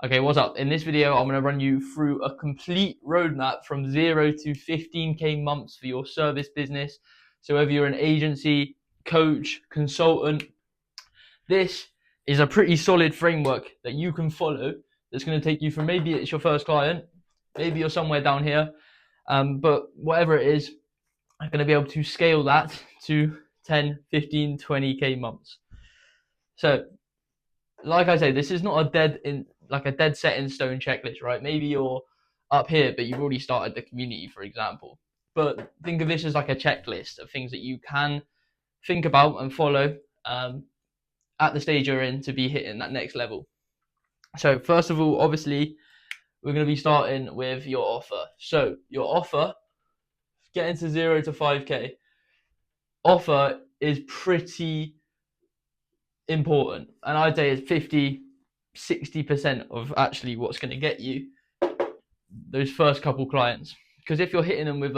Okay, what's up? In this video, I'm going to run you through a complete roadmap from 0 to 15k months for your service business. So whether you're an agency, coach, consultant, this is a pretty solid framework that you can follow that's going to take you from maybe it's your first client, maybe you're somewhere down here, but whatever it is, I'm going to be able to scale that to 10, 15, 20k months. So like I say, this is not a dead set in stone checklist, right? Maybe you're up here, but you've already started the community, for example. But think of this as like a checklist of things that you can think about and follow at the stage you're in to be hitting that next level. So first of all, obviously, we're going to be starting with your offer. So your offer, getting to 0 to 5k, offer is pretty important, and I'd say it's 50-60% of actually what's going to get you those first couple clients. Because if you're hitting them with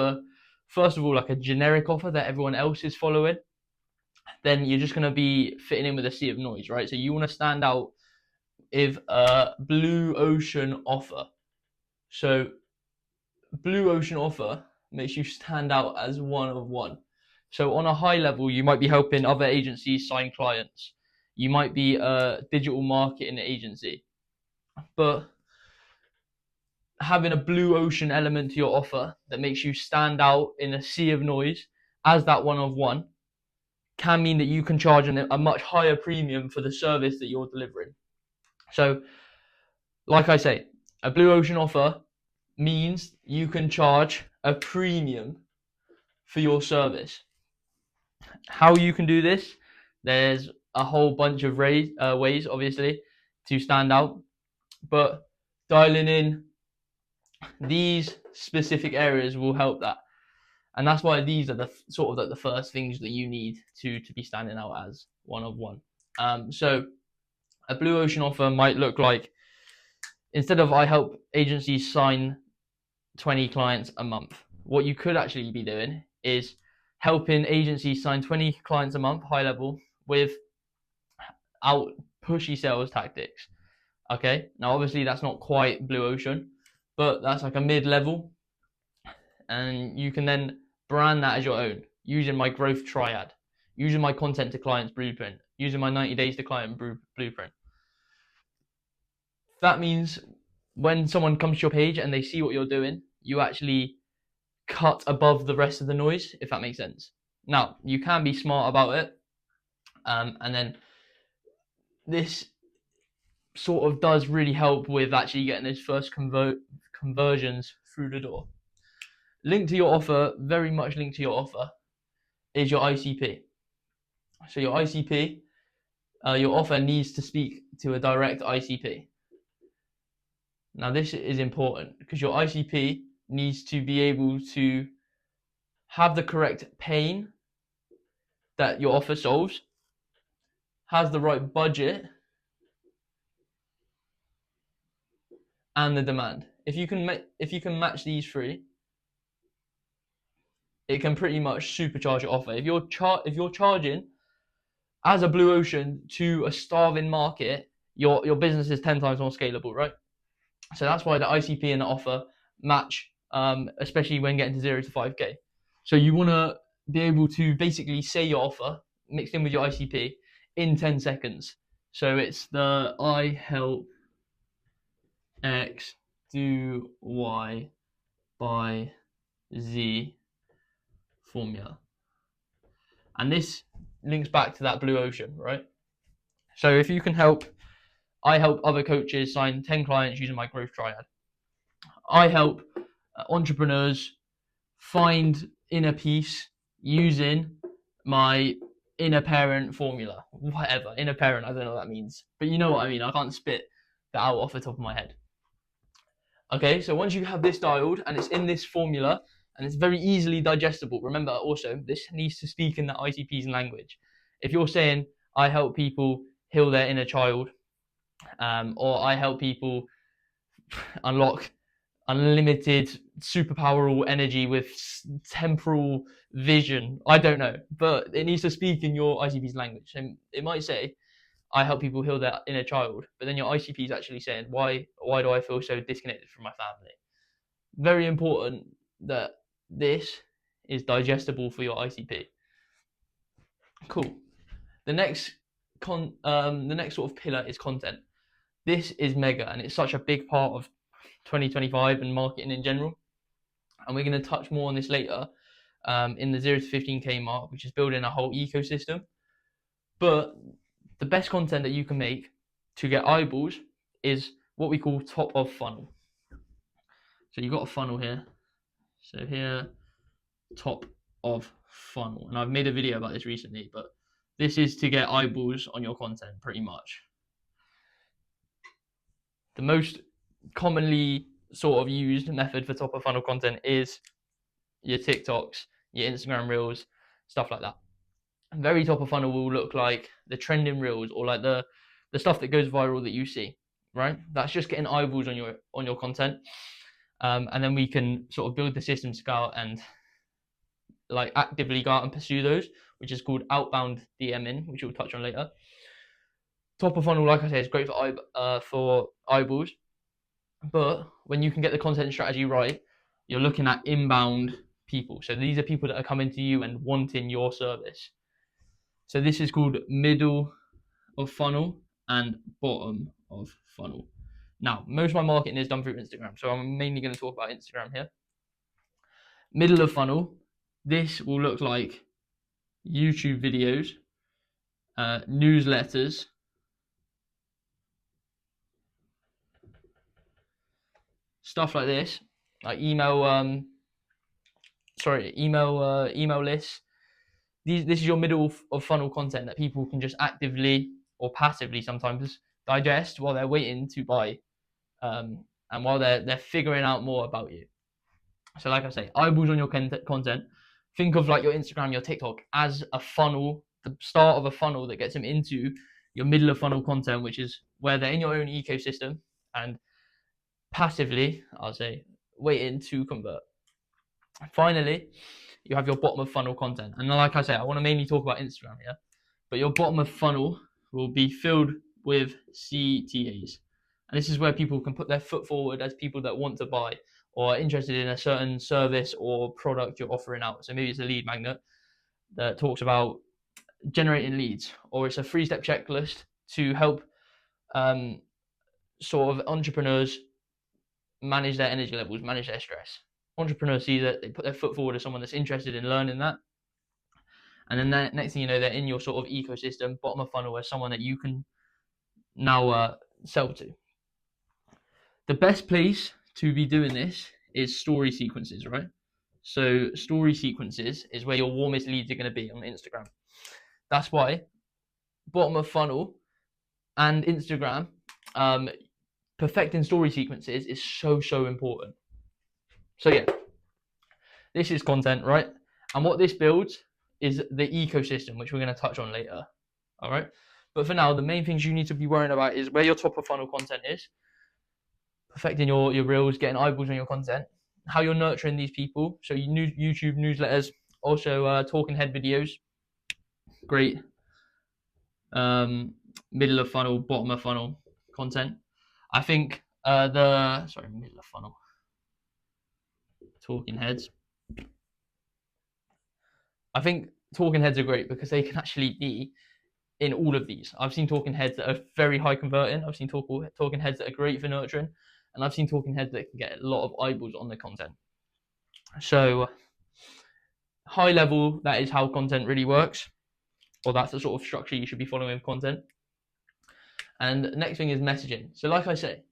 first of all, like a generic offer that everyone else is following, then you're just going to be fitting in with a sea of noise, right? So you want to stand out with a blue ocean offer. So blue ocean offer makes you stand out as one of one. So on a high level, you might be helping other agencies sign clients. You might be a digital marketing agency, but having a blue ocean element to your offer that makes you stand out in a sea of noise as that one of one can mean that you can charge a much higher premium for the service that you're delivering. So, like I say, a blue ocean offer means you can charge a premium for your service. How you can do this, there's a whole bunch of ways, obviously, to stand out, but dialing in these specific areas will help that. And that's why these are the sort of like the first things that you need to be standing out as one of one. So a blue ocean offer might look like, instead of I help agencies sign 20 clients a month, what you could actually be doing is helping agencies sign 20 clients a month, high level, without pushy sales tactics. Okay, now obviously that's not quite blue ocean, but that's like a mid-level, and you can then brand that as your own using my growth triad, using my content to clients blueprint, using my 90 days to client blueprint. That means when someone comes to your page and they see what you're doing, you actually cut above the rest of the noise, if that makes sense. Now, you can be smart about it, and then this sort of does really help with actually getting those first conversions through the door. Linked to your offer, very much linked to your offer, is your ICP. So your ICP, your offer needs to speak to a direct ICP. Now this is important because your ICP needs to be able to have the correct pain that your offer solves, has the right budget, and the demand. If you can match these three, it can pretty much supercharge your offer. If you're charging as a blue ocean to a starving market, your business is 10 times more scalable, right? So that's why the ICP and the offer match, especially when getting to 0 to 5k. So you want to be able to basically say your offer mixed in with your ICP in 10 seconds. So it's the I help X do Y by Z formula. And this links back to that blue ocean, right? So if you can I help other coaches sign 10 clients using my growth triad. I help entrepreneurs find inner peace using my inner parent formula. Whatever, inner parent, I don't know what that means. But you know what I mean, I can't spit that out off the top of my head. Okay, so once you have this dialed and it's in this formula and it's very easily digestible, remember also, this needs to speak in the ICP's language. If you're saying, I help people heal their inner child, or I help people unlock unlimited superpowerful energy with temporal vision, I don't know, but it needs to speak in your ICP's language. And it might say, I help people heal their inner child. But then your ICP is actually saying, why do I feel so disconnected from my family? Very important that this is digestible for your ICP. Cool. The next sort of pillar is content. This is mega, and it's such a big part of 2025 and marketing in general. And we're going to touch more on this later in the 0 to 15K mark, which is building a whole ecosystem. But the best content that you can make to get eyeballs is what we call top of funnel. So you've got a funnel here. So here, top of funnel. And I've made a video about this recently, but this is to get eyeballs on your content pretty much. The most commonly sort of used method for top of funnel content is your TikToks, your Instagram reels, stuff like that. Very top of funnel will look like the trending reels or like the stuff that goes viral that you see, right? That's just getting eyeballs on your content. And then we can sort of build the system to go out and like actively go out and pursue those, which is called outbound DMing, which we'll touch on later. Top of funnel, like I said, is great for eyeballs, but when you can get the content strategy right, you're looking at inbound people. So these are people that are coming to you and wanting your service. So this is called middle of funnel and bottom of funnel. Now, most of my marketing is done through Instagram, so I'm mainly going to talk about Instagram here. Middle of funnel, this will look like YouTube videos, newsletters, stuff like this, like email lists. This is your middle of funnel content that people can just actively or passively sometimes digest while they're waiting to buy, and while they're figuring out more about you. So like I say, eyeballs on your content. Think of like your Instagram, your TikTok as a funnel, the start of a funnel that gets them into your middle of funnel content, which is where they're in your own ecosystem and passively, I'll say, waiting to convert. Finally, you have your bottom of funnel content. And like I say, I want to mainly talk about Instagram here, but your bottom of funnel will be filled with CTAs. And this is where people can put their foot forward as people that want to buy or are interested in a certain service or product you're offering out. So maybe it's a lead magnet that talks about generating leads, or it's a 3-step checklist to help sort of entrepreneurs manage their energy levels, manage their stress. Entrepreneurs see that, they put their foot forward as someone that's interested in learning that. And then next thing you know, they're in your sort of ecosystem, bottom of funnel, as someone that you can now sell to. The best place to be doing this is story sequences, right? So story sequences is where your warmest leads are going to be on Instagram. That's why bottom of funnel and Instagram, perfecting story sequences is so important. So yeah, this is content, right? And what this builds is the ecosystem, which we're going to touch on later. All right. But for now, the main things you need to be worrying about is where your top of funnel content is, perfecting your reels, getting eyeballs on your content, how you're nurturing these people. So YouTube newsletters, also talking head videos, great. Middle of funnel, bottom of funnel content. I think middle of funnel, talking heads. I think talking heads are great because they can actually be in all of these. I've seen talking heads that are very high converting. I've seen talking heads that are great for nurturing, and I've seen talking heads that can get a lot of eyeballs on the content. So high level, that is how content really works, or that's the sort of structure you should be following with content. And the next thing is messaging. So like I say,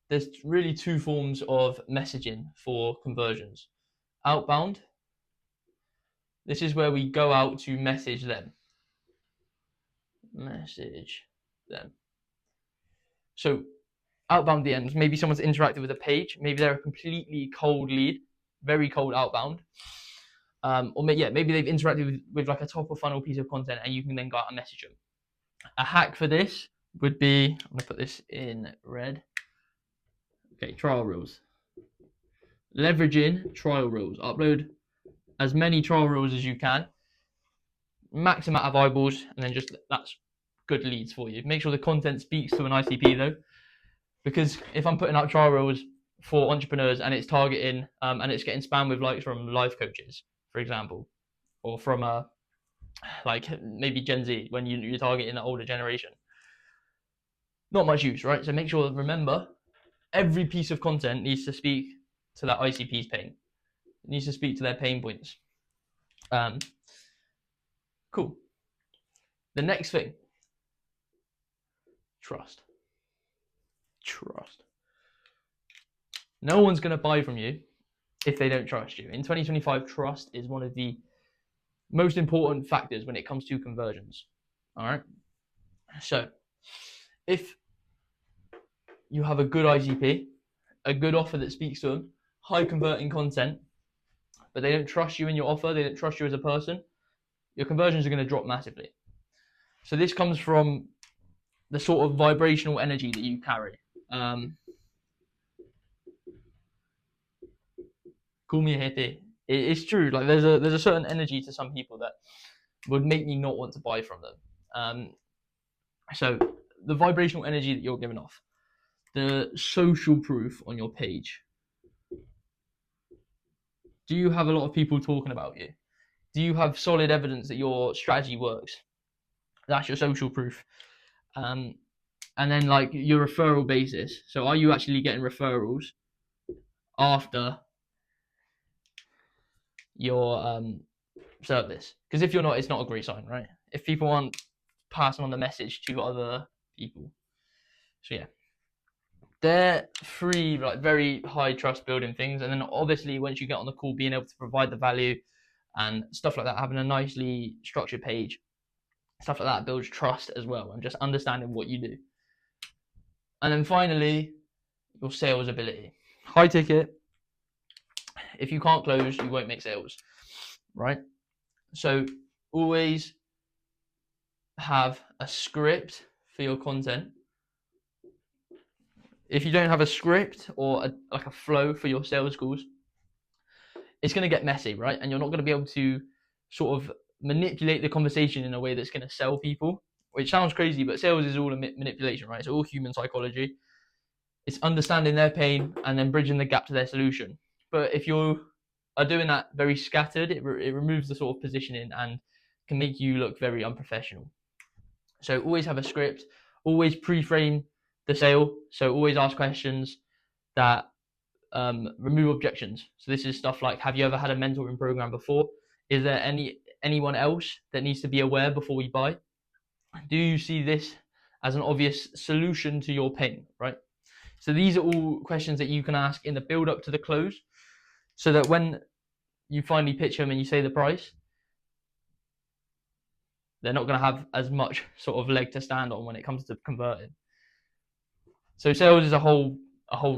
there's really 2 forms of messaging for conversions. Outbound, this is where we go out to message them. So outbound DMs, maybe someone's interacted with a page, maybe they're a completely cold lead, very cold outbound. Or maybe they've interacted with like a top of funnel piece of content, and you can then go out and message them. A hack for this would be, I'm going to put this in red. Okay, trial reels. Leveraging trial reels. Upload as many trial reels as you can, max amount of eyeballs, and then just that's good leads for you. Make sure the content speaks to an ICP though, because if I'm putting out trial reels for entrepreneurs and it's targeting and it's getting spam with likes from life coaches, for example, or from like maybe Gen Z, when you're targeting the older generation, not much use, right? So make sure, remember, every piece of content needs to speak to that ICP's pain. It needs to speak to their pain points. Cool. The next thing, trust. No one's going to buy from you if they don't trust you. In 2025, trust is one of the most important factors when it comes to conversions. All right. So if you have a good ICP, a good offer that speaks to them, high converting content, but they don't trust you in your offer, they don't trust you as a person, your conversions are going to drop massively. So this comes from the sort of vibrational energy that you carry. Call me a hippie. It's true. Like there's a certain energy to some people that would make me not want to buy from them. So the vibrational energy that you're giving off, the social proof on your page. Do you have a lot of people talking about you? Do you have solid evidence that your strategy works? That's your social proof. And then like your referral basis. So are you actually getting referrals after your service? Because if you're not, it's not a great sign, right? If people aren't passing on the message to other people. So yeah, they're three like very high trust building things. And then obviously once you get on the call, being able to provide the value and stuff like that, having a nicely structured page, stuff like that builds trust as well, and just understanding what you do. And then finally, your sales ability. High ticket. If you can't close, you won't make sales, right? So always have a script for your content. If you don't have a script or like a flow for your sales calls, it's going to get messy, right? And you're not going to be able to sort of manipulate the conversation in a way that's going to sell people, which sounds crazy, but sales is all a manipulation, right? It's all human psychology. It's understanding their pain and then bridging the gap to their solution. But if you are doing that very scattered, it removes the sort of positioning and can make you look very unprofessional. So always have a script, always pre-frame the sale. So always ask questions that remove objections. So this is stuff like, have you ever had a mentoring program before? Is there anyone else that needs to be aware before we buy? Do you see this as an obvious solution to your pain, right? So these are all questions that you can ask in the build up to the close, so that when you finally pitch them and you say the price, they're not going to have as much sort of leg to stand on when it comes to converting. So sales is a whole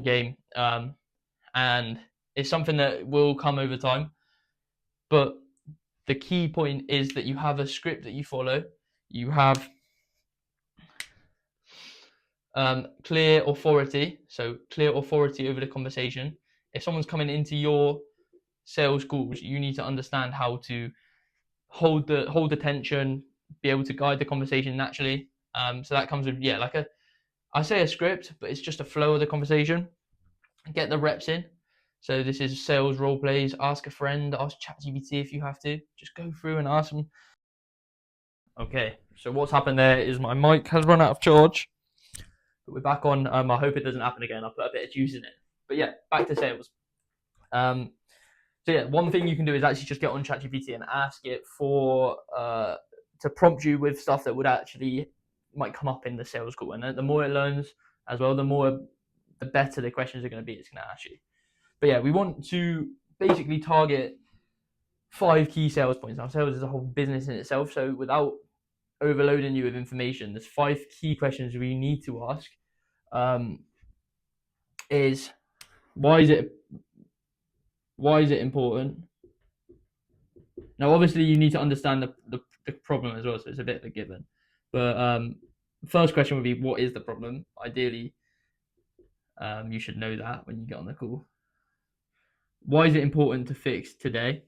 game, and it's something that will come over time. But the key point is that you have a script that you follow. You have clear authority, so clear authority over the conversation. If someone's coming into your sales calls, you need to understand how to hold the tension, be able to guide the conversation naturally. So that comes with I say a script, but it's just a flow of the conversation. Get the reps in. So this is sales role plays. Ask a friend, ask ChatGPT if you have to. Just go through and ask them. Okay, so what's happened there is my mic has run out of charge. But we're back on. I hope it doesn't happen again. I'll put a bit of juice in it. But yeah, back to sales. So yeah, one thing you can do is actually just get on ChatGPT and ask it for to prompt you with stuff that would actually might come up in the sales call. And the more it learns as well, the better the questions are going to be. It's going to ask you. But yeah, we want to basically target 5 key sales points. Now, sales is a whole business in itself. So without overloading you with information, there's 5 key questions we need to ask. Is why is it important? Now, obviously, you need to understand the problem as well, so it's a bit of a given. But first question would be, what is the problem? Ideally, you should know that when you get on the call. Why is it important to fix today?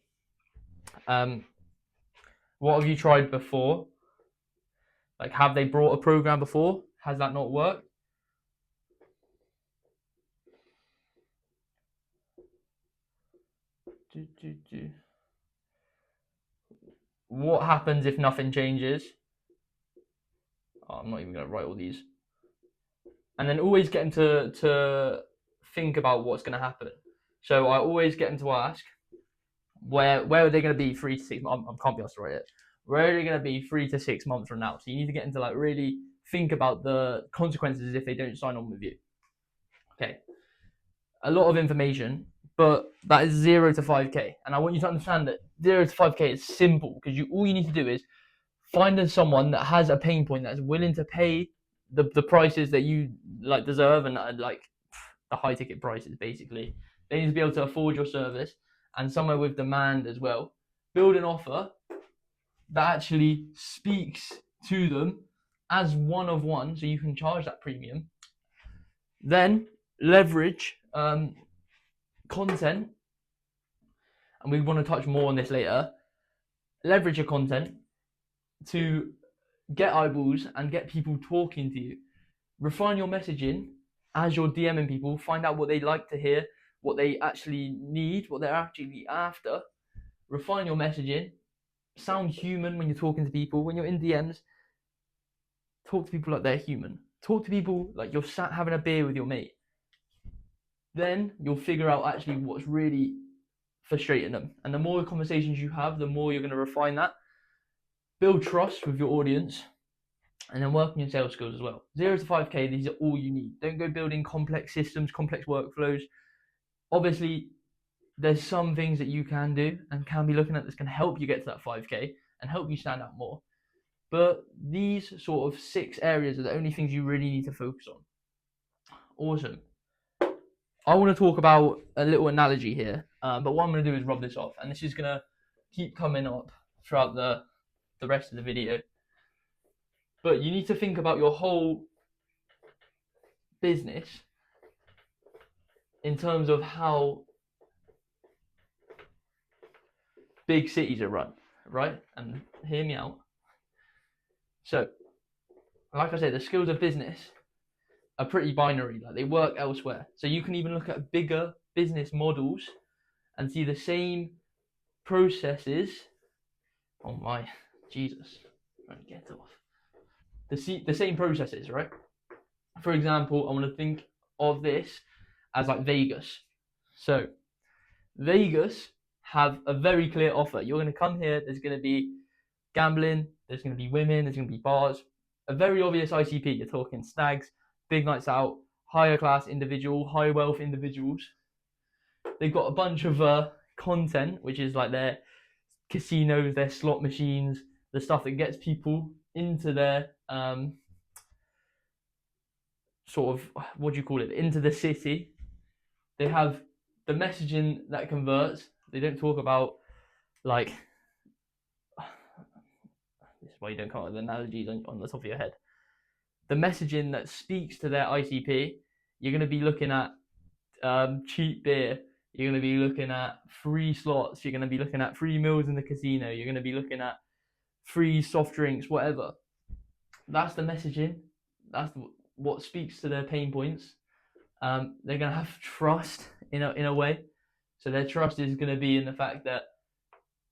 What have you tried before? Like, have they brought a program before? Has that not worked? What happens if nothing changes? Oh, I'm not even going to write all these. And then always get them to think about what's going to happen. So I always get them to ask, where are they going to be 3 to 6 months? I can't be asked to write it. Where are they going to be 3 to 6 months from now? So you need to get into like really think about the consequences if they don't sign on with you. Okay, a lot of information, but that is 0 to 5k, and I want you to understand that 0 to 5k is simple because all you need to do is find someone that has a pain point that's willing to pay the prices that you like deserve and like the high ticket prices. Basically, they need to be able to afford your service, and somewhere with demand as well. Build an offer that actually speaks to them as one of one, so you can charge that premium. Then leverage content, and we want to touch more on this later. Leverage your content to get eyeballs and get people talking to you. Refine your messaging as you're DMing people. Find out what they like to hear, what they actually need, what they're actually after. Refine your messaging. Sound human when you're talking to people. When you're in DMs, talk to people like they're human. Talk to people like you're sat having a beer with your mate. Then you'll figure out actually what's really frustrating them. And the more conversations you have, the more you're going to refine that. Build trust with your audience, and then work on your sales skills as well. 0 to 5k, these are all you need. Don't go building complex systems, complex workflows. Obviously, there's some things that you can do and can be looking at that's going to help you get to that 5k and help you stand out more. But these sort of 6 areas are the only things you really need to focus on. Awesome. I want to talk about a little analogy here, but what I'm going to do is rub this off, and this is going to keep coming up throughout the rest of the video. But you need to think about your whole business in terms of how big cities are run, right? And hear me out. So, like I said, the skills of business are pretty binary. Like, they work elsewhere. So you can even look at bigger business models and see the same processes. Oh my Jesus! Right, get off. The same processes, right? For example, I want to think of this as like Vegas. So Vegas have a very clear offer. You're going to come here, there's going to be gambling, there's going to be women, there's going to be bars. A very obvious ICP. You're talking stags, big nights out, higher class individual, high wealth individuals. They've got a bunch of content, which is like their casinos, their slot machines, the stuff that gets people into their sort of, what do you call it, into the city. They have the messaging that converts. They don't talk about like, this is why you don't come up with analogies on the top of your head. The messaging that speaks to their ICP, you're going to be looking at cheap beer. You're going to be looking at free slots. You're going to be looking at free meals in the casino. You're going to be looking at free soft drinks, whatever. That's the messaging. That's what speaks to their pain points. They're going to have trust in a way. So their trust is going to be in the fact that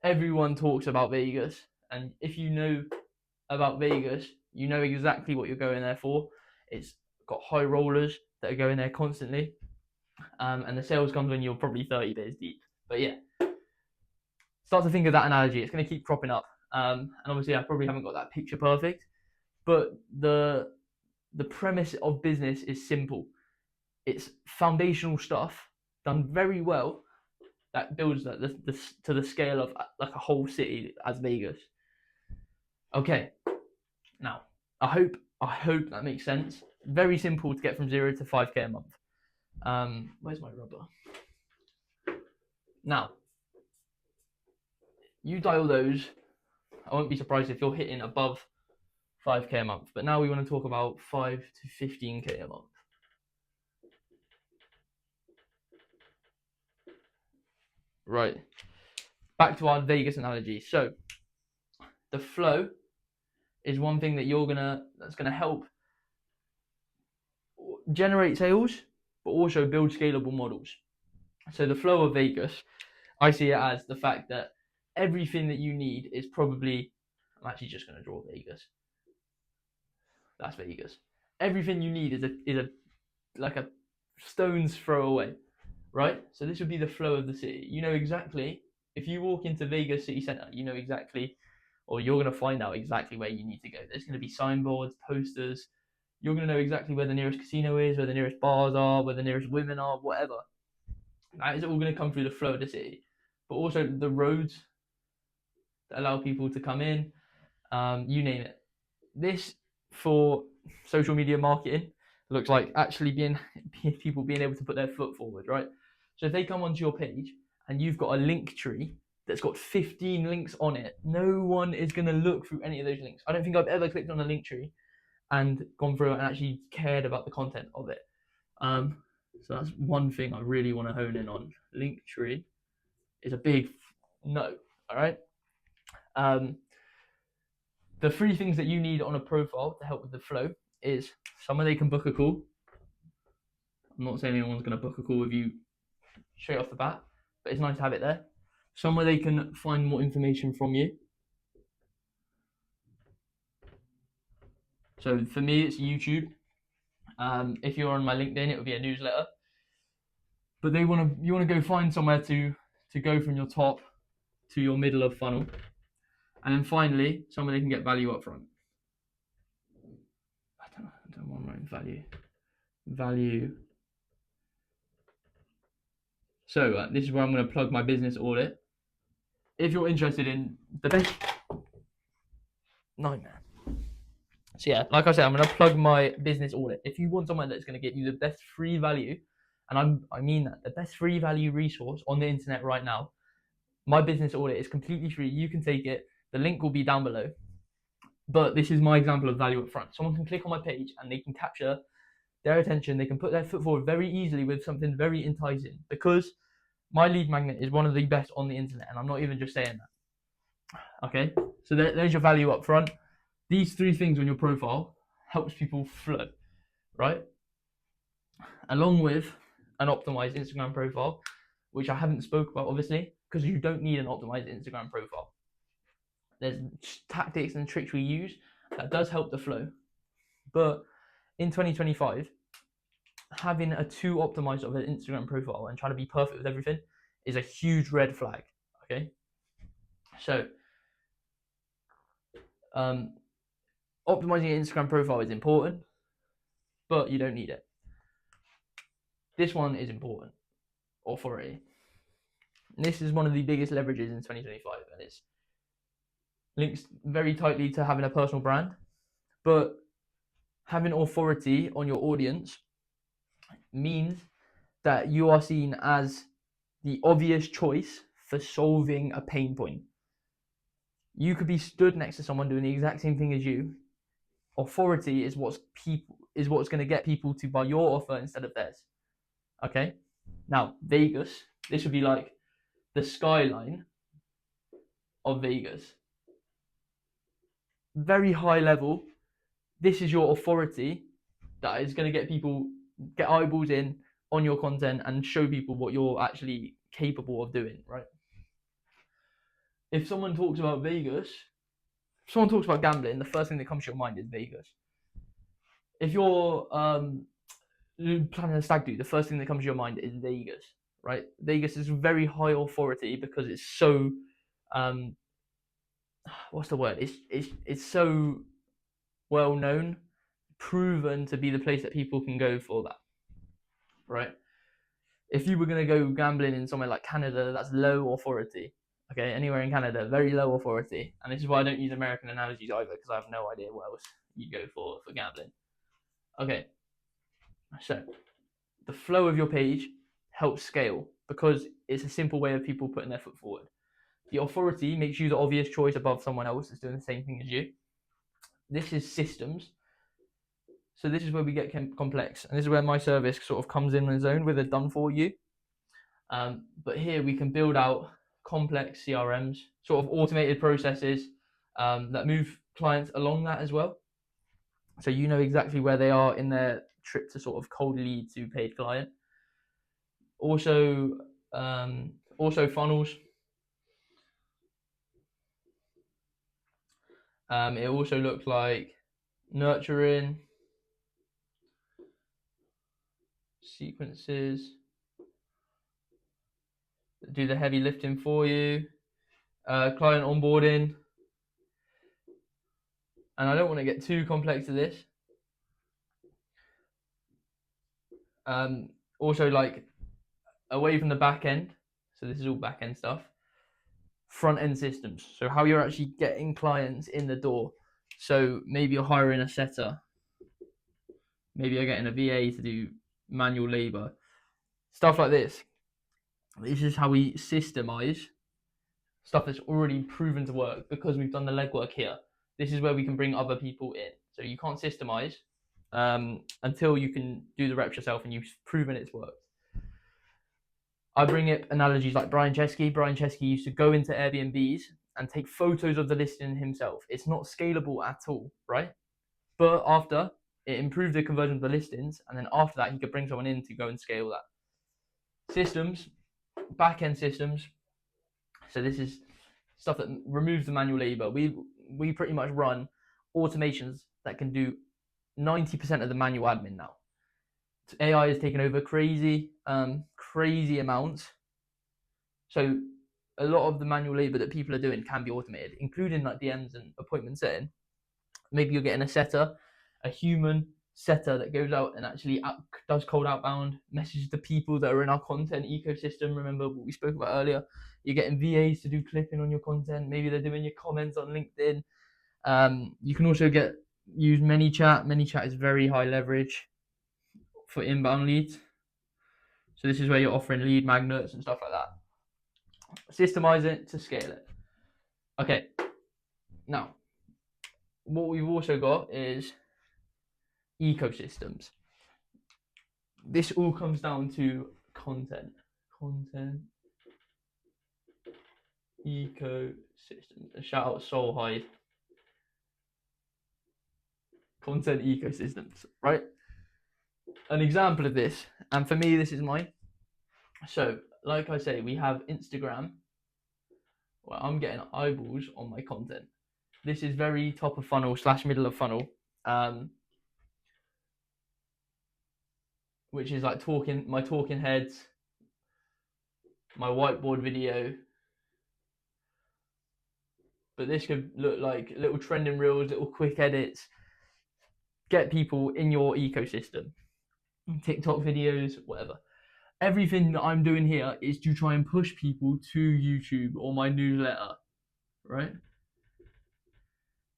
everyone talks about Vegas. And if you know about Vegas, you know exactly what you're going there for. It's got high rollers that are going there constantly. And the sales comes when you're probably 30 beers deep. But yeah, start to think of that analogy. It's going to keep cropping up. And obviously, I probably haven't got that picture perfect. But the premise of business is simple. It's foundational stuff done very well that builds that to the scale of like a whole city as Vegas. Okay, now I hope that makes sense. Very simple to get from 0 to 5k a month. Where's my rubber? Now, you dial those. I won't be surprised if you're hitting above 5k a month. But now we want to talk about 5 to 15k a month. Right. Back to our Vegas analogy. So, the flow is one thing that's gonna help generate sales, but also build scalable models. So the flow of Vegas, I see it as the fact that everything that you need is probably. I'm actually just gonna draw Vegas. That's Vegas. Everything you need is a like a stone's throw away, right? So this would be the flow of the city. You know exactly, if you walk into Vegas city center, you know exactly, or you're going to find out exactly where you need to go. There's going to be signboards, posters. You're going to know exactly where the nearest casino is, where the nearest bars are, where the nearest women are, whatever. That is all going to come through the flow of the city. But also the roads that allow people to come in, you name it. This, for social media marketing, looks like actually people being able to put their foot forward, right? So if they come onto your page and you've got a link tree that's got 15 links on it, no one is going to look through any of those links. I don't think I've ever clicked on a link tree and gone through and actually cared about the content of it. So that's one thing I really want to hone in on. Linktree is a big no. All right. The three things that you need on a profile to help with the flow is someone they can book a call. I'm not saying anyone's going to book a call with you straight off the bat, but it's nice to have it there. Somewhere they can find more information from you. So for me, it's YouTube. If you're on my LinkedIn, it would be a newsletter. But you want to go find somewhere to go from your top to your middle of funnel, and then finally, somewhere they can get value up front. I don't want my value. So this is where I'm going to plug my business audit. If you're interested in the best nightmare. So yeah, like I said, I'm going to plug my business audit. If you want someone that's going to get you the best free value, and I mean that, the best free value resource on the internet right now, my business audit is completely free. You can take it. The link will be down below. But this is my example of value up front. Someone can click on my page and they can capture their attention. They can put their foot forward very easily with something very enticing, because my lead magnet is one of the best on the internet, and I'm not even just saying that. Okay, so there's your value up front. These three things on your profile helps people flow, right? Along with an optimized Instagram profile, which I haven't spoke about, obviously, because you don't need an optimized Instagram profile. There's tactics and tricks we use that does help the flow. But in 2025, having a too optimized of an Instagram profile and trying to be perfect with everything is a huge red flag. Okay, so optimizing your Instagram profile is important, but you don't need it. This one is important. Authority. This is one of the biggest leverages in 2025, and it's links very tightly to having a personal brand, but having authority on your audience means that you are seen as the obvious choice for solving a pain point. You could be stood next to someone doing the exact same thing as you. Authority is what's going to get people to buy your offer instead of theirs. Okay? Now, Vegas, this would be like the skyline of Vegas. Very high level. This is your authority that is going to get eyeballs in on your content and show people what you're actually capable of doing, right? If someone talks about Vegas, if someone talks about gambling, the first thing that comes to your mind is Vegas. If you're planning a stag do, the first thing that comes to your mind is Vegas, right? Vegas is very high authority because it's so, what's the word? It's so well known, proven to be the place that people can go for that, right? If you were going to go gambling in somewhere like Canada, that's low authority. Okay, anywhere in Canada, very low authority. And this is why I don't use American analogies either, because I have no idea what else you go for gambling. Okay, so the flow of your page helps scale because it's a simple way of people putting their foot forward. The authority makes you the obvious choice above someone else that's doing the same thing as you. This is systems. So this is where we get complex, and this is where my service sort of comes in its own with a done for you. But here we can build out complex CRMs, sort of automated processes that move clients along that as well. So you know exactly where they are in their trip to sort of cold lead to paid client. Also, also funnels. It also looks like nurturing, sequences, do the heavy lifting for you, client onboarding. And I don't want to get too complex to this. Also, like away from the back end, so this is all back end stuff, front end systems. So how you're actually getting clients in the door. So maybe you're hiring a setter, maybe you're getting a VA to do manual labor, stuff like this. This is how we systemize stuff that's already proven to work because we've done the legwork here. This is where we can bring other people in. So you can't systemize until you can do the reps yourself and you've proven it's worked. I bring up analogies like Brian Chesky. Brian Chesky used to go into Airbnbs and take photos of the listing himself. It's not scalable at all, right? But after, it improved the conversion of the listings, and then after that, he could bring someone in to go and scale that. Systems, back-end systems. So this is stuff that removes the manual labor. We pretty much run automations that can do 90% of the manual admin now. AI has taken over crazy amounts. So a lot of the manual labor that people are doing can be automated, including like DMs and appointment setting. Maybe you're getting a setter, a human setter that goes out and actually does cold outbound, messages to people that are in our content ecosystem. Remember what we spoke about earlier? You're getting VAs to do clipping on your content. Maybe they're doing your comments on LinkedIn. You can also use ManyChat. ManyChat is very high leverage for inbound leads. So this is where you're offering lead magnets and stuff like that. Systemize it to scale it. Okay. Now, what we've also got is ecosystems. This all comes down to content, ecosystems. And shout out Soul Hide. Content ecosystems, right? An example of this, and for me, this is mine. So, like I say, we have Instagram. Well, I'm getting eyeballs on my content. This is very top of funnel / middle of funnel, which is like my talking heads, my whiteboard video. But this could look like little trending reels, little quick edits. Get people in your ecosystem. TikTok videos, whatever. Everything that I'm doing here is to try and push people to YouTube or my newsletter, right?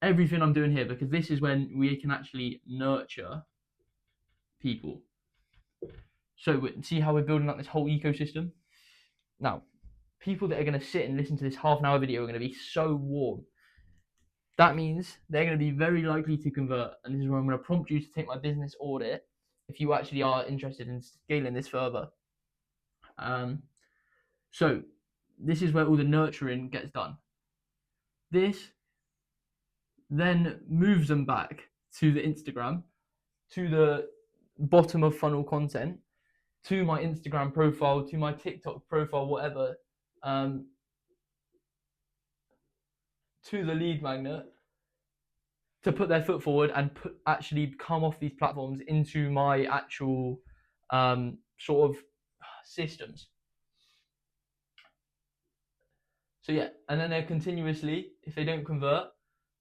Everything I'm doing here, because this is when we can actually nurture people. So see how we're building up this whole ecosystem? Now, people that are going to sit and listen to this half an hour video are going to be so warm. That means they're going to be very likely to convert. And this is where I'm going to prompt you to take my business audit if you actually are interested in scaling this further. So this is where all the nurturing gets done. This then moves them back to the Instagram, to the bottom of funnel content, to my Instagram profile, to my TikTok profile, whatever, to the lead magnet, to put their foot forward and actually come off these platforms into my actual sort of systems. So yeah, and then they're continuously, if they don't convert,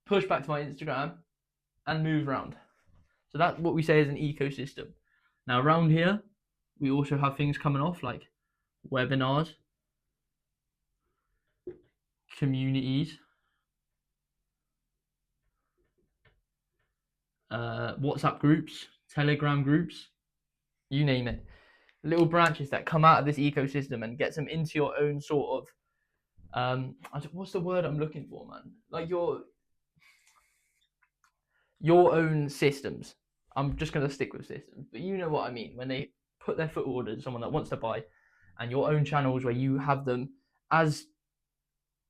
push back to my Instagram and move around. So that's what we say is an ecosystem. Now around here, we also have things coming off like webinars, communities, WhatsApp groups, Telegram groups, you name it. Little branches that come out of this ecosystem and get them into your own sort of, what's the word I'm looking for, man? Like your own systems. I'm just going to stick with systems, but you know what I mean. When they put their foot forward as someone that wants to buy, and your own channels where you have them as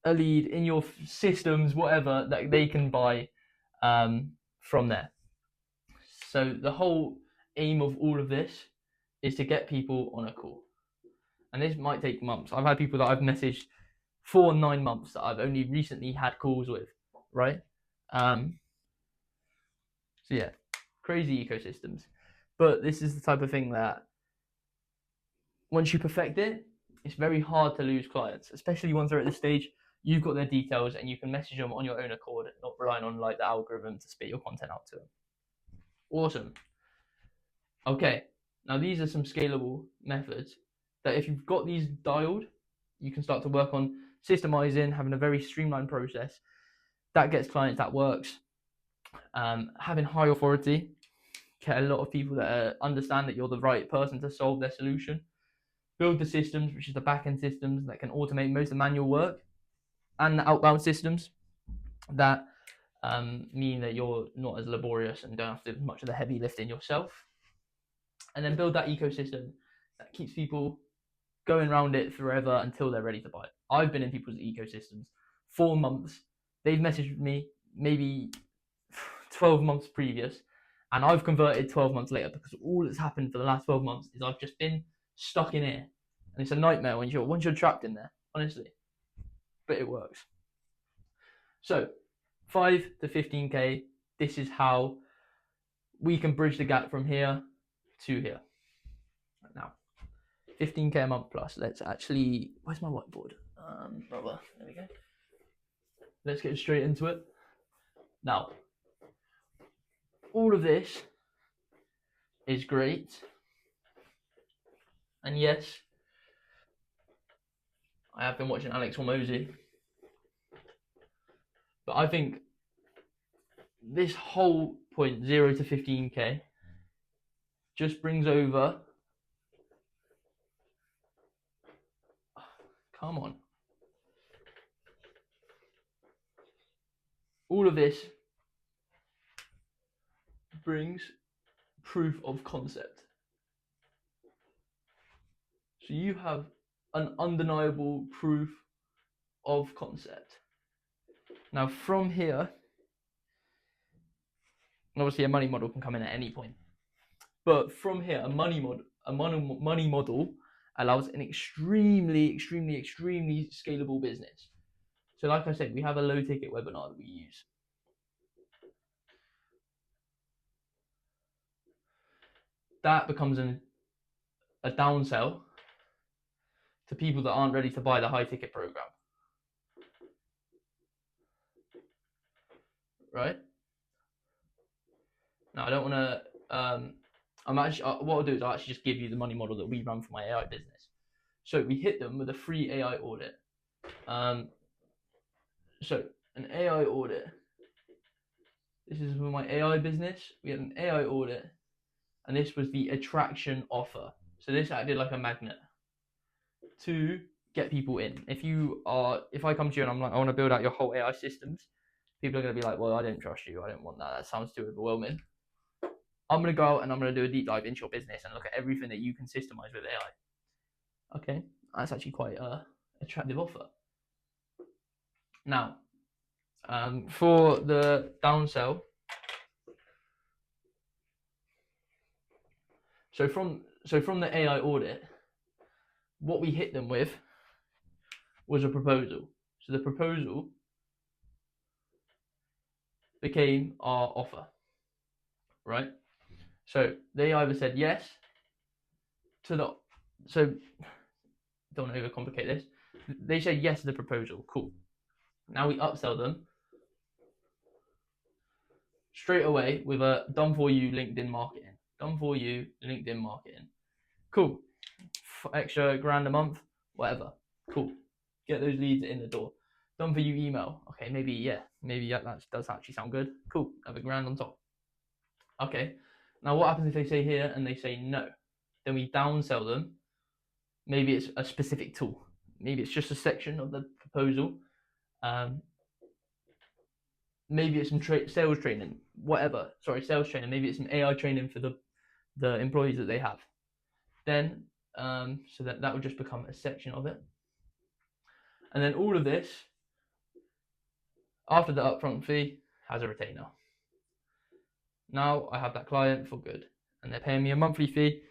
a lead in your systems, whatever, that they can buy from there. So the whole aim of all of this is to get people on a call. And this might take months. I've had people that I've messaged for 9 months that I've only recently had calls with, right? So yeah, crazy ecosystems. But this is the type of thing that once you perfect it, it's very hard to lose clients, especially once they're at this stage. You've got their details and you can message them on your own accord, not relying on like the algorithm to spit your content out to them. Awesome. Okay, now these are some scalable methods that if you've got these dialed, you can start to work on systemizing, having a very streamlined process that gets clients, that works. Having high authority, get a lot of people that understand that you're the right person to solve their solution. Build the systems, which is the back-end systems that can automate most of the manual work, and the outbound systems that mean that you're not as laborious and don't have to do much of the heavy lifting yourself. And then build that ecosystem that keeps people going around it forever until they're ready to buy it. I've been in people's ecosystems 4 months. They've messaged me maybe 12 months previous, and I've converted 12 months later because all that's happened for the last 12 months is I've just been stuck in here. And it's a nightmare once you're trapped in there, honestly. But it works. So 5 to 15K, this is how we can bridge the gap from here to here. Now, 15K a month plus. Let's actually, where's my whiteboard? Brother, there we go. Let's get straight into it. Now, all of this is great. And yes, I have been watching Alex Hormozy. But I think this whole point, 0 to 15K, just brings over. Come on. All of this brings proof of concept. So you have an undeniable proof of concept. Now from here, obviously a money model can come in at any point. But from here, a money model allows an extremely scalable business. So like I said, we have a low ticket webinar that we use. That becomes a downsell to people that aren't ready to buy the high ticket program. Right? Now I don't want to, what I'll do is I'll actually just give you the money model that we run for my AI business. So we hit them with a free AI audit. So an AI audit, this is for my AI business. We had an AI audit and this was the attraction offer. So this acted like a magnet to get people in. If I come to you and I'm like, I want to build out your whole AI systems, people are going to be like, well, I don't trust you. I don't want that. That sounds too overwhelming. I'm going to go out and I'm going to do a deep dive into your business and look at everything that you can systemize with AI. Okay, that's actually quite an attractive offer. Now, for the downsell, so from the AI audit, what we hit them with was a proposal. So the proposal became our offer, right? So they either said yes to the, so don't overcomplicate this. They said yes to the proposal, cool. Now we upsell them straight away with a done for you LinkedIn marketing. Done for you LinkedIn marketing. Cool. Extra grand a month, whatever. Cool. Get those leads in the door. Done for you email. Okay, maybe that does actually sound good. Cool. Have a grand on top. Okay. Now what happens if they say here and they say no? Then we downsell them. Maybe it's a specific tool. Maybe it's just a section of the proposal. Maybe it's some sales training, whatever. Sorry, sales training. Maybe it's some AI training for the employees that they have. Then, so that would just become a section of it. And then all of this, after the upfront fee, has a retainer. Now I have that client for good, and they're paying me a monthly fee,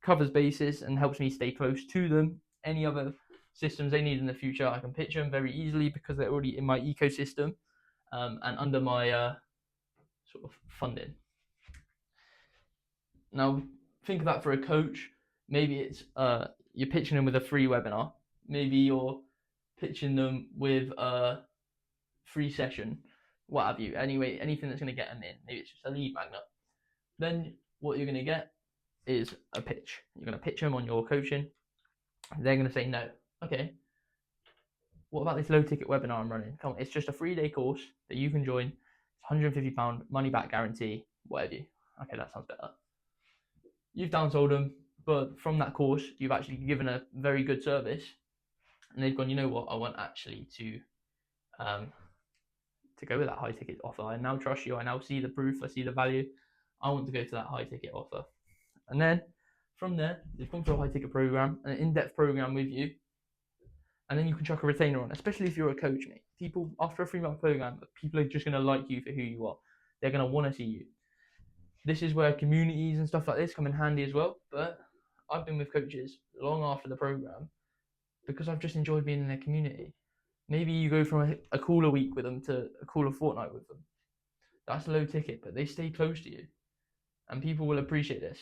covers basis, and helps me stay close to them. Any other systems they need in the future, I can pitch them very easily because they're already in my ecosystem and under my sort of funding. Now, think of that for a coach. Maybe it's you're pitching them with a free webinar. Maybe you're pitching them with a free session, what have you. Anyway, anything that's going to get them in. Maybe it's just a lead magnet. Then what you're going to get is a pitch. You're going to pitch them on your coaching. They're going to say no. Okay. What about this low ticket webinar I'm running? Come on, it's just a 3-day course that you can join. It's £150 money back guarantee, whatever you. Okay, that sounds better. You've downsold them, but from that course, you've actually given a very good service, and they've gone, you know what, I want actually to go with that high ticket offer. I now trust you. I now see the proof. I see the value. I want to go to that high ticket offer. And then from there, they've gone through a high ticket program, an in-depth program with you, and then you can chuck a retainer on, especially if you're a coach, mate. People, after a 3-month program, people are just going to like you for who you are. They're going to want to see you. This is where communities and stuff like this come in handy as well. But I've been with coaches long after the program because I've just enjoyed being in their community. Maybe you go from a cooler week with them to a cooler fortnight with them. That's low ticket, but they stay close to you. And people will appreciate this,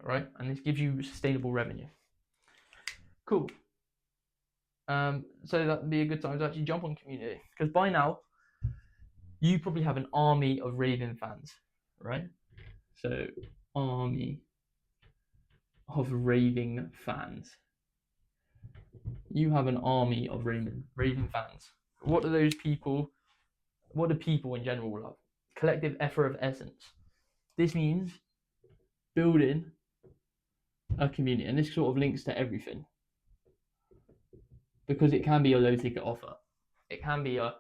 right? And this gives you sustainable revenue. Cool. So that would be a good time to actually jump on community. Because by now, you probably have an army of raving fans, right? So, army of raving fans. You have an army of raving fans. What do people in general love? Collective effort of essence. This means building a community, and this sort of links to everything. Because it can be a low ticket offer. It can be your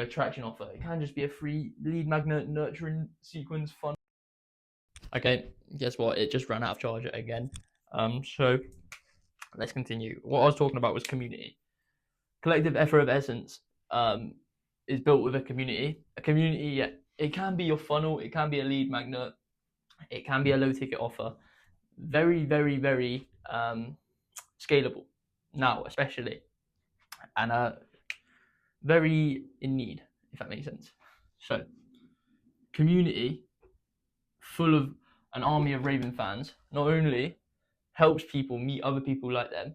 attraction offer. It can just be a free lead magnet nurturing sequence fun. Okay, guess what? It just ran out of charge again. So let's continue. What I was talking about was community. Collective effort of essence is built with a community. A community, yeah, it can be your funnel. It can be a lead magnet. It can be a low ticket offer. Very, very, very scalable now, especially, and very in need, if that makes sense. So, community full of an army of raving fans not only helps people meet other people like them,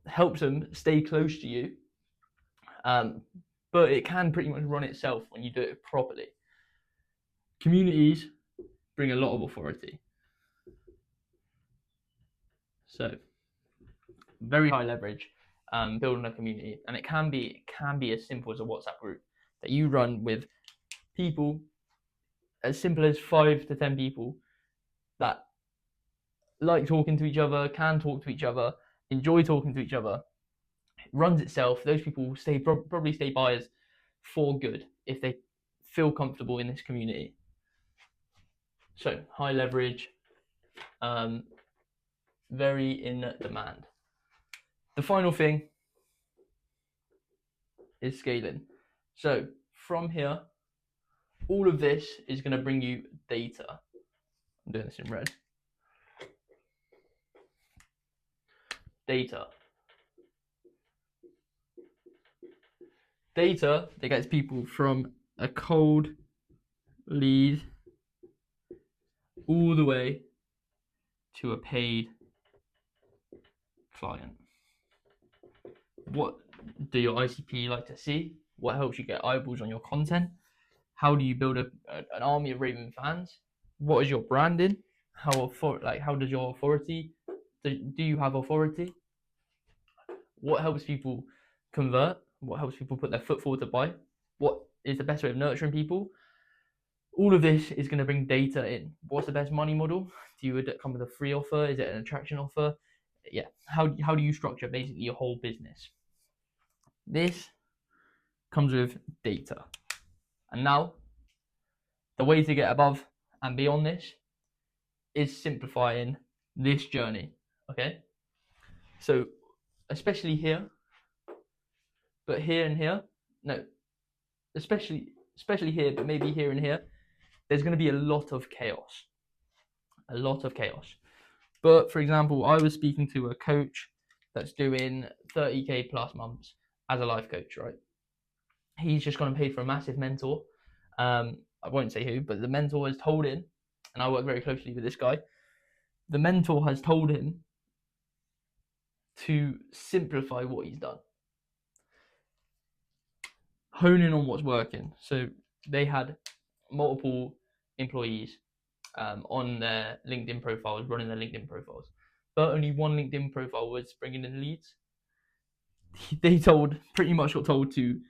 helps them stay close to you, but it can pretty much run itself when you do it properly. Communities bring a lot of authority. So, very high leverage building a community, and it can be as simple as a WhatsApp group that you run with people, as simple as 5 to 10 people that like talking to each other, can talk to each other, enjoy talking to each other. It runs itself. Those people probably stay buyers for good if they feel comfortable in this community. So high leverage, very in demand. The final thing is scaling. So from here, all of this is going to bring you data. I'm doing this in red. Data that gets people from a cold lead all the way to a paid client. What do your ICP like to see? What helps you get eyeballs on your content? How do you build an army of raving fans? What is your branding? How does your authority? Do you have authority? What helps people convert? What helps people put their foot forward to buy? What is the best way of nurturing people? All of this is going to bring data in. What's the best money model? Do you come with a free offer? Is it an attraction offer? Yeah. How do you structure basically your whole business? This comes with data. And now, the way to get above and beyond this is simplifying this journey. Okay? So, especially here, but here and here, no, especially here, but maybe here and here, there's going to be a lot of chaos. A lot of chaos. But for example, I was speaking to a coach that's doing 30k plus months as a life coach, right? He's just gone and paid for a massive mentor. I won't say who, but the mentor has told him, and I work very closely with this guy. The mentor has told him to simplify what he's done, hone in on what's working. So they had multiple employees on their LinkedIn profiles, running their LinkedIn profiles, but only one LinkedIn profile was bringing in leads. They pretty much got told to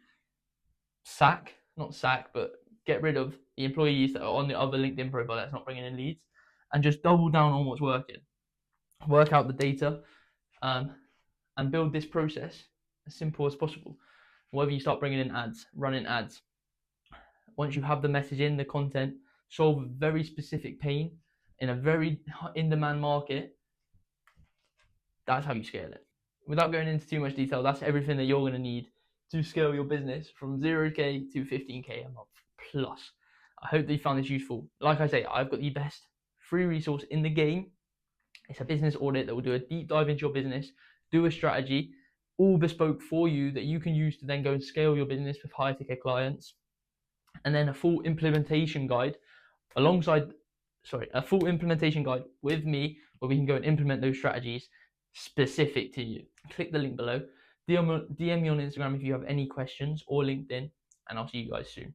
not sack, but get rid of the employees that are on the other LinkedIn profile that's not bringing in leads, and just double down on what's working. Work out the data, and build this process as simple as possible. Whether you start bringing in ads, running ads, once you have the message in, the content, solve a very specific pain in a very in-demand market, that's how you scale it. Without going into too much detail, that's everything that you're going to need to scale your business from 0k to 15k a month plus. I hope that you found this useful. Like I say, I've got the best free resource in the game. It's a business audit that will do a deep dive into your business, do a strategy, all bespoke for you that you can use to then go and scale your business with high ticket clients. And then a full implementation guide a full implementation guide with me where we can go and implement those strategies specific to you. Click the link below. DM me on Instagram if you have any questions, or LinkedIn, and I'll see you guys soon.